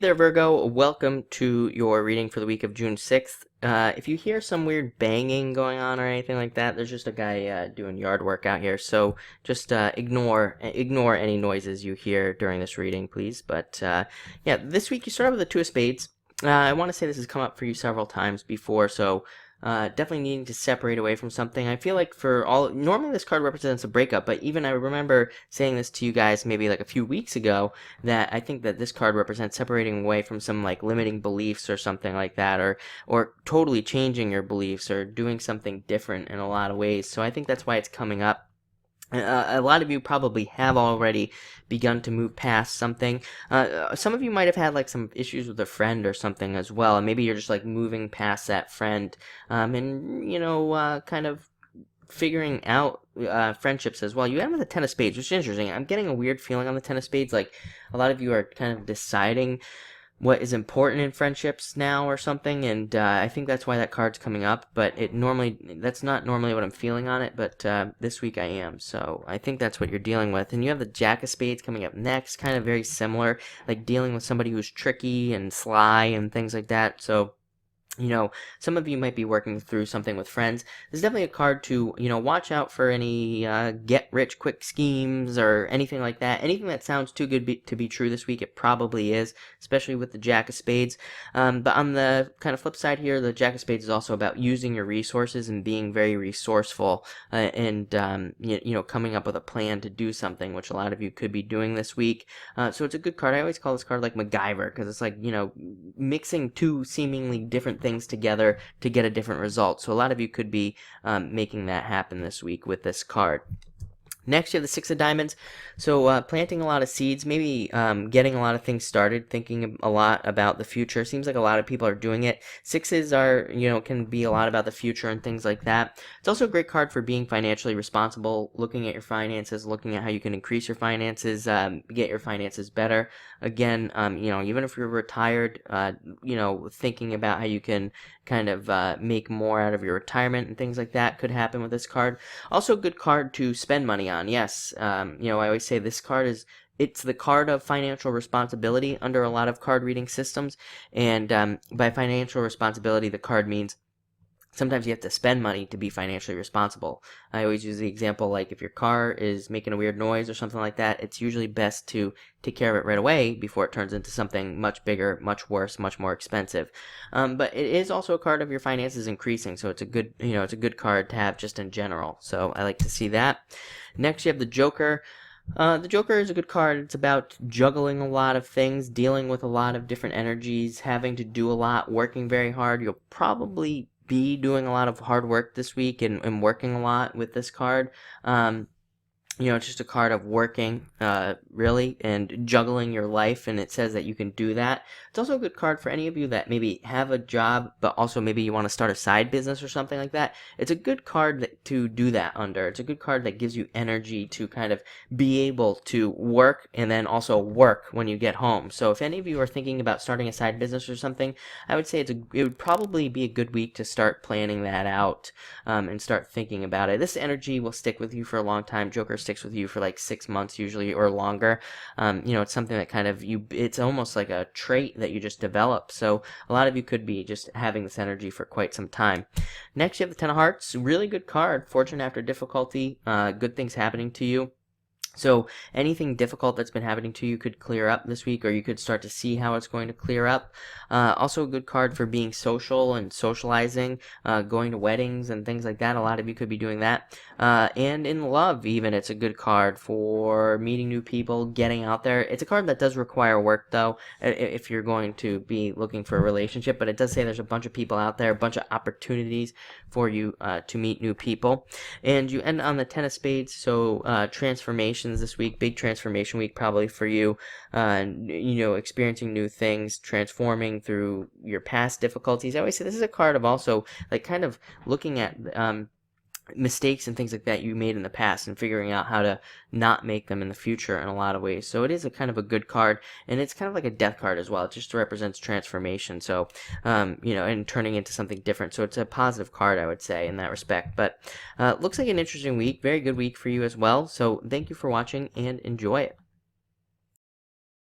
There, Virgo. Welcome to your reading for the week of June 6th. If you hear some weird banging going on or anything like that, there's just a guy doing yard work out here. So just ignore any noises you hear during this reading, please. But yeah, this week you start out with the Two of Spades. I want to say this has come up for you several times before, so definitely needing to separate away from something. I feel like normally this card represents a breakup, but even I remember saying this to you guys maybe like a few weeks ago, that I think that this card represents separating away from some like limiting beliefs or something like that, or totally changing your beliefs or doing something different in a lot of ways. So I think that's why it's coming up. A lot of you probably have already begun to move past something. Some of you might have had like some issues with a friend or something as well, and maybe you're just like moving past that friend, and kind of figuring out friendships as well. You end with the Ten of Spades, which is interesting. I'm getting a weird feeling on the Ten of Spades, like a lot of you are kind of deciding what is important in friendships now or something, and I think that's why that card's coming up, but that's not normally what I'm feeling on it, but this week I am, so I think that's what you're dealing with. And you have the Jack of Spades coming up next, kind of very similar, like dealing with somebody who's tricky and sly and things like that. So some of you might be working through something with friends. This is definitely a card to, watch out for any get-rich-quick schemes or anything like that. Anything that sounds too good to be true this week, it probably is, especially with the Jack of Spades. But on the kind of flip side here, the Jack of Spades is also about using your resources and being very resourceful and coming up with a plan to do something, which a lot of you could be doing this week. So it's a good card. I always call this card like MacGyver, because it's like, mixing two seemingly different things together to get a different result. So a lot of you could be making that happen this week with this card. Next, you have the Six of Diamonds. So planting a lot of seeds, maybe getting a lot of things started, thinking a lot about the future. Seems like a lot of people are doing it. Sixes can be a lot about the future and things like that. It's also a great card for being financially responsible, looking at your finances, looking at how you can increase your finances, get your finances better. Again, even if you're retired, thinking about how you can kind of make more out of your retirement and things like that could happen with this card. Also a good card to spend money on. Yes, I always say this card it's the card of financial responsibility under a lot of card reading systems, and by financial responsibility, the card means sometimes you have to spend money to be financially responsible. I always use the example, like if your car is making a weird noise or something like that, it's usually best to take care of it right away before it turns into something much bigger, much worse, much more expensive. But it is also a card of your finances increasing, so it's a good card to have just in general. So I like to see that. Next, you have the Joker. The Joker is a good card. It's about juggling a lot of things, dealing with a lot of different energies, having to do a lot, working very hard. You'll probably be doing a lot of hard work this week and working a lot with this card. It's just a card of working, really, and juggling your life, and it says that you can do that. It's also a good card for any of you that maybe have a job, but also maybe you want to start a side business or something like that. It's a good card to do that under. It's a good card that gives you energy to kind of be able to work and then also work when you get home. So if any of you are thinking about starting a side business or something, I would say it would probably be a good week to start planning that out, and start thinking about it. This energy will stick with you for a long time. Joker sticks with you for like 6 months usually or longer. It's something that kind of it's almost like a trait that you just develop. So a lot of you could be just having this energy for quite some time. Next, you have the Ten of Hearts. Really good card. Fortune after difficulty. Good things happening to you. So anything difficult that's been happening to you could clear up this week, or you could start to see how it's going to clear up. Also a good card for being social and socializing, going to weddings and things like that. A lot of you could be doing that. And in love, even, it's a good card for meeting new people, getting out there. It's a card that does require work, though, if you're going to be looking for a relationship, but it does say there's a bunch of people out there, a bunch of opportunities for you to meet new people. And you end on the Ten of Spades, so transformations this week, big transformation week probably for you, experiencing new things, transforming through your past difficulties. I always say this is a card of also like kind of looking at mistakes and things like that you made in the past and figuring out how to not make them in the future in a lot of ways. So it is a kind of a good card, and it's kind of like a death card as well. It just represents transformation, so and turning into something different. So it's a positive card, I would say, in that respect. But looks like an interesting week, very good week for you as well. So thank you for watching and enjoy it.